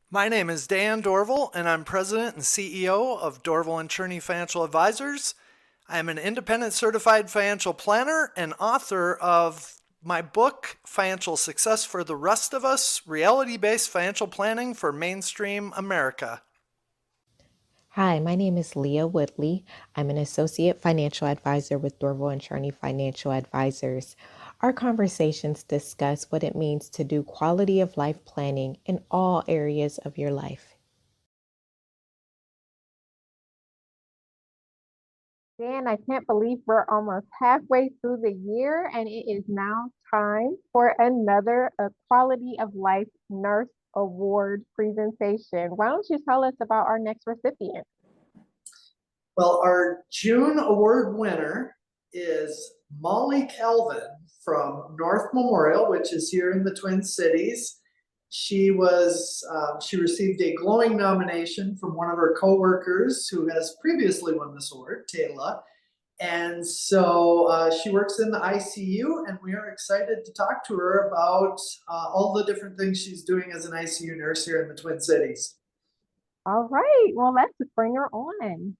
My name is Dan Dorval, and I'm President and CEO of Dorval and Cherney Financial Advisors. I am an independent certified financial planner and author of my book, Financial Success for the Rest of Us, Reality-Based Financial Planning for Mainstream America. Hi, my name is Leah Woodley. I'm an associate financial advisor with Dorval and Cherney Financial Advisors. Our conversations discuss what it means to do quality of life planning in all areas of your life. Dan, I can't believe we're almost halfway through the year and it is now time for another Quality of Life Nurse Award presentation. Why don't you tell us about our next recipient? Well, our June award winner is Molly Calvin from North Memorial, which is here in the Twin Cities. She received a glowing nomination from one of her coworkers who has previously won this award, Taylor. And so she works in the ICU, and we are excited to talk to her about all the different things she's doing as an ICU nurse here in the Twin Cities. All right, well, let's bring her on.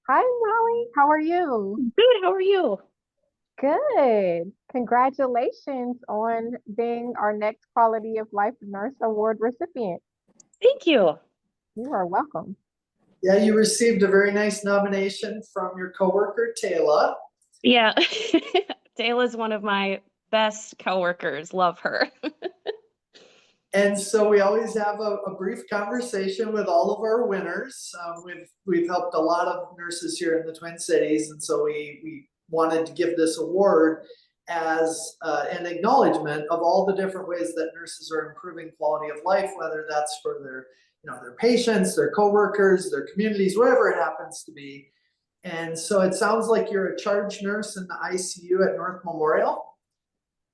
Hi, Molly. How are you? Good. How are you? Good. Congratulations on being our next Quality of Life Nurse Award recipient. Thank you. You are welcome. Yeah, you received a very nice nomination from your coworker, Taylor. Yeah. Dayla's one of my best coworkers. Love her. And so we always have a brief conversation with all of our winners. We've helped a lot of nurses here in the Twin Cities, and so we wanted to give this award as an acknowledgement of all the different ways that nurses are improving quality of life, whether that's for their patients, their coworkers, their communities, whatever it happens to be. And so it sounds like you're a charge nurse in the ICU at North Memorial.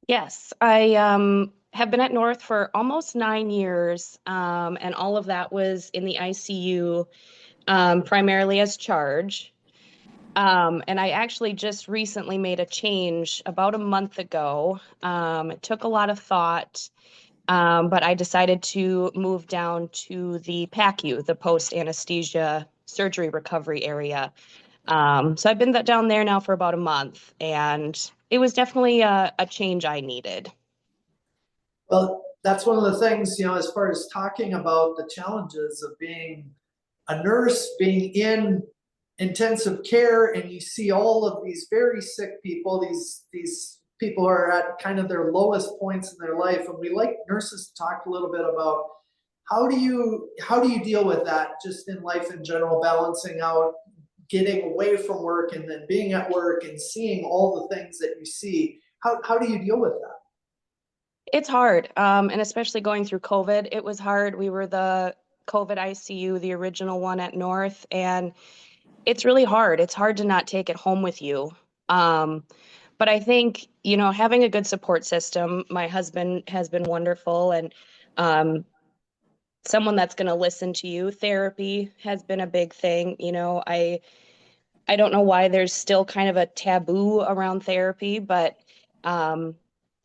Yes, I have been at North for almost 9 years, and all of that was in the ICU, primarily as charge. And I actually just recently made a change about a month ago. It took a lot of thought, but I decided to move down to the PACU, the post anesthesia surgery recovery area. So I've been down there now for about a month, and it was definitely a change I needed. Well, that's one of the things, as far as talking about the challenges of being a nurse, being in intensive care, and you see all of these very sick people, these people are at kind of their lowest points in their life. And we like nurses to talk a little bit about how do you deal with that just in life in general, balancing out getting away from work and then being at work and seeing all the things that you see. How do you deal with that? It's hard, and especially going through COVID, it was hard. We were the COVID ICU, the original one at North, and it's really hard. It's hard to not take it home with you. Um, but I think, having a good support system, my husband has been wonderful, and um, someone that's going to listen to you. Therapy has been a big thing. I don't know why there's still kind of a taboo around therapy, but um,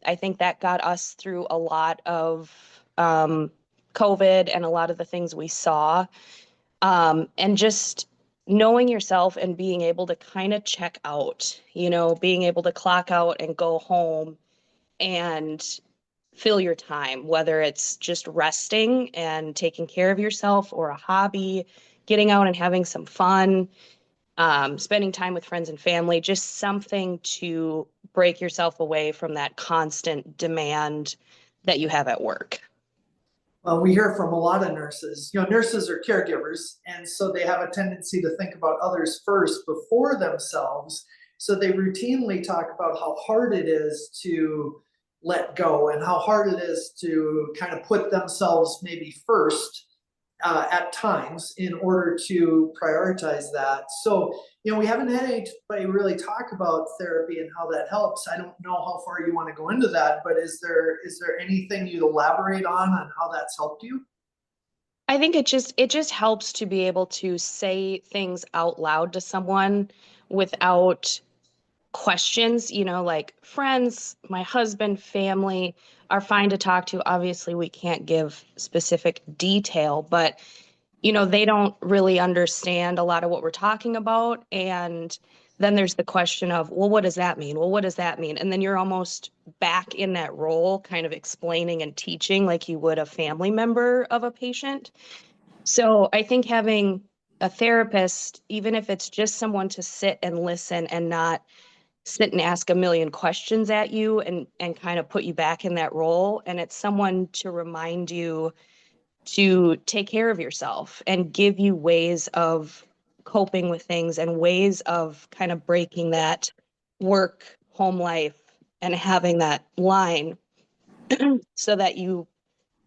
I think that got us through a lot of COVID and a lot of the things we saw. And just knowing yourself and being able to kind of check out, being able to clock out and go home and fill your time, whether it's just resting and taking care of yourself or a hobby, getting out and having some fun, spending time with friends and family, just something to break yourself away from that constant demand that you have at work. We hear from a lot of nurses. Nurses are caregivers, and so they have a tendency to think about others first before themselves. So they routinely talk about how hard it is to let go and how hard it is to kind of put themselves maybe first at times in order to prioritize that. So, we haven't had anybody really talk about therapy and how that helps. I don't know how far you want to go into that, but is there anything you'd elaborate on how that's helped you? I think it just helps to be able to say things out loud to someone without questions, like friends, my husband, family are fine to talk to. Obviously, we can't give specific detail, but they don't really understand a lot of what we're talking about. And then there's the question of, well, what does that mean? Well, what does that mean? And then you're almost back in that role, kind of explaining and teaching like you would a family member of a patient. So I think having a therapist, even if it's just someone to sit and listen and not sit and ask a million questions at you and kind of put you back in that role, and it's someone to remind you to take care of yourself and give you ways of coping with things and ways of kind of breaking that work home life and having that line so that you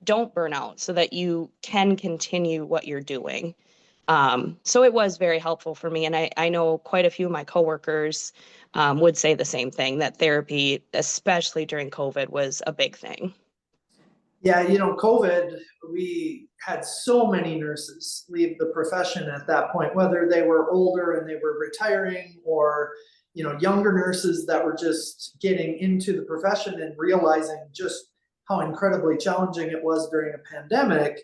don't burn out, so that you can continue what you're doing. So it was very helpful for me. And I know quite a few of my coworkers would say the same thing, that therapy, especially during COVID, was a big thing. Yeah, COVID, we had so many nurses leave the profession at that point, whether they were older and they were retiring, or, younger nurses that were just getting into the profession and realizing just how incredibly challenging it was during a pandemic.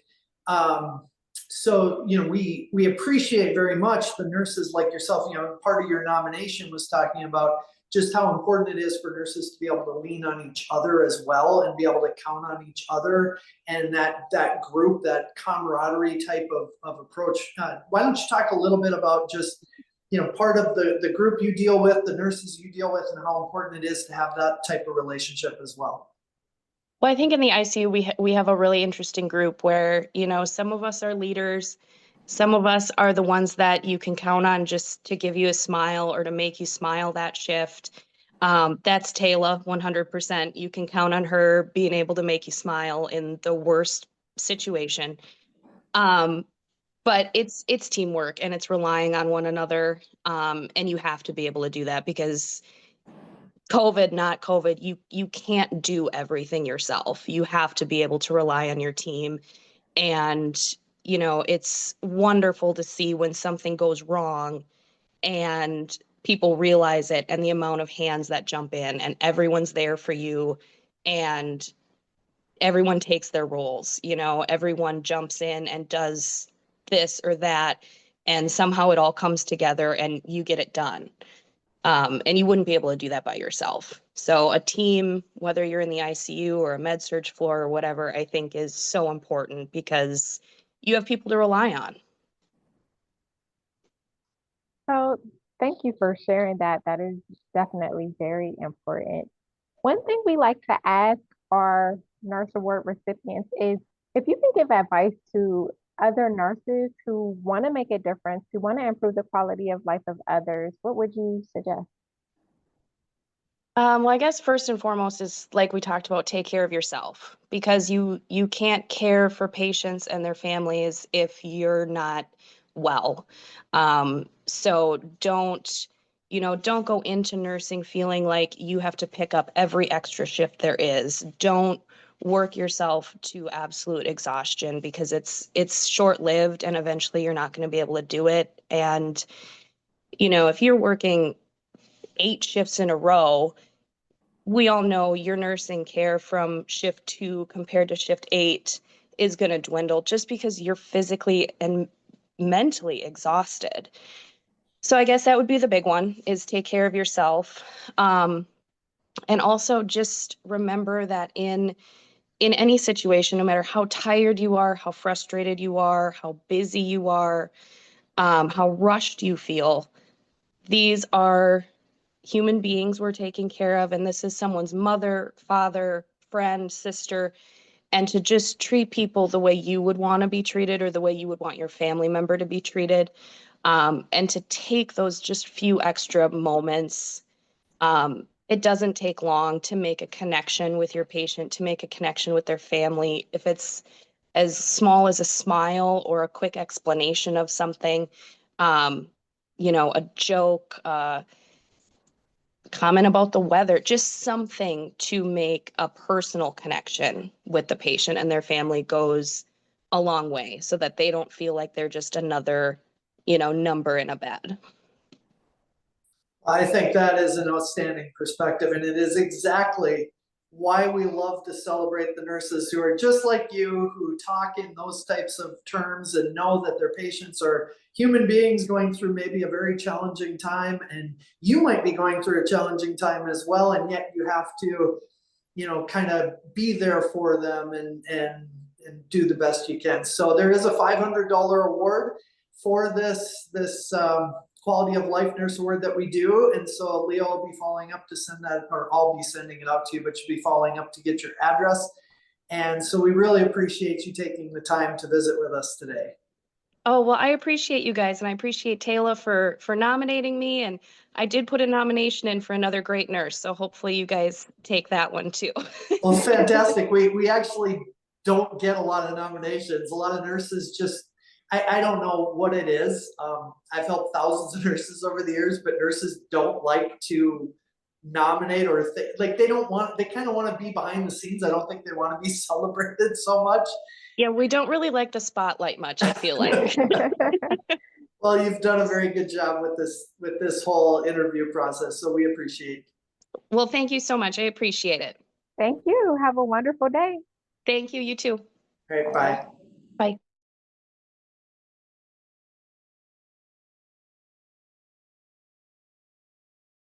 So, we appreciate very much the nurses like yourself. Part of your nomination was talking about just how important it is for nurses to be able to lean on each other as well and be able to count on each other, and that group, that camaraderie type of approach. Why don't you talk a little bit about just, part of the group you deal with, the nurses you deal with, and how important it is to have that type of relationship as well? Well, I think in the ICU, we have a really interesting group where, some of us are leaders. Some of us are the ones that you can count on just to give you a smile or to make you smile that shift. That's Taylor, 100%. You can count on her being able to make you smile in the worst situation. But it's teamwork and it's relying on one another. And you have to be able to do that because COVID, not COVID, you can't do everything yourself. You have to be able to rely on your team. And, it's wonderful to see when something goes wrong and people realize it, and the amount of hands that jump in and everyone's there for you, and everyone takes their roles. Everyone jumps in and does this or that, and somehow it all comes together and you get it done. And you wouldn't be able to do that by yourself. So a team, whether you're in the ICU or a med surg floor or whatever, I think is so important because you have people to rely on. So thank you for sharing that. That is definitely very important. One thing we like to ask our nurse award recipients is if you can give advice to other nurses who want to make a difference, who want to improve the quality of life of others, what would you suggest? Well, I guess first and foremost is like we talked about, take care of yourself, because you can't care for patients and their families if you're not well. So don't go into nursing feeling like you have to pick up every extra shift there is. Don't work yourself to absolute exhaustion because it's short-lived and eventually you're not going to be able to do it. And if you're working 8 shifts in a row, we all know your nursing care from shift 2 compared to shift 8 is going to dwindle just because you're physically and mentally exhausted. So I guess that would be the big one, is take care of yourself. And also just remember that in any situation, no matter how tired you are, how frustrated you are, how busy you are, how rushed you feel, these are human beings we're taking care of, and this is someone's mother, father, friend, sister, and to just treat people the way you would want to be treated or the way you would want your family member to be treated, and to take those just few extra moments. It doesn't take long to make a connection with your patient, to make a connection with their family. If it's as small as a smile or a quick explanation of something, a joke, comment about the weather, just something to make a personal connection with the patient and their family goes a long way so that they don't feel like they're just another, number in a bed. I think that is an outstanding perspective, and it is exactly why we love to celebrate the nurses who are just like you, who talk in those types of terms and know that their patients are human beings going through maybe a very challenging time, and you might be going through a challenging time as well, and yet you have to, kind of be there for them and do the best you can. So there is a $500 award for this quality of life nurse award that we do. And so Leo will be following up to send that, or I'll be sending it out to you, but you'll be following up to get your address. And so we really appreciate you taking the time to visit with us today. Oh, well, I appreciate you guys, and I appreciate Taylor for nominating me, and I did put a nomination in for another great nurse, so hopefully you guys take that one too. Well, fantastic. We actually don't get a lot of nominations. A lot of nurses just, I don't know what it is. I've helped thousands of nurses over the years, but nurses don't like to nominate, or like they kind of want to be behind the scenes. I don't think they want to be celebrated so much. Yeah, we don't really like the spotlight much, I feel like. Well, you've done a very good job with this whole interview process, so we appreciate. Well, thank you so much. I appreciate it. Thank you. Have a wonderful day. Thank you, you too. All right, bye. Bye.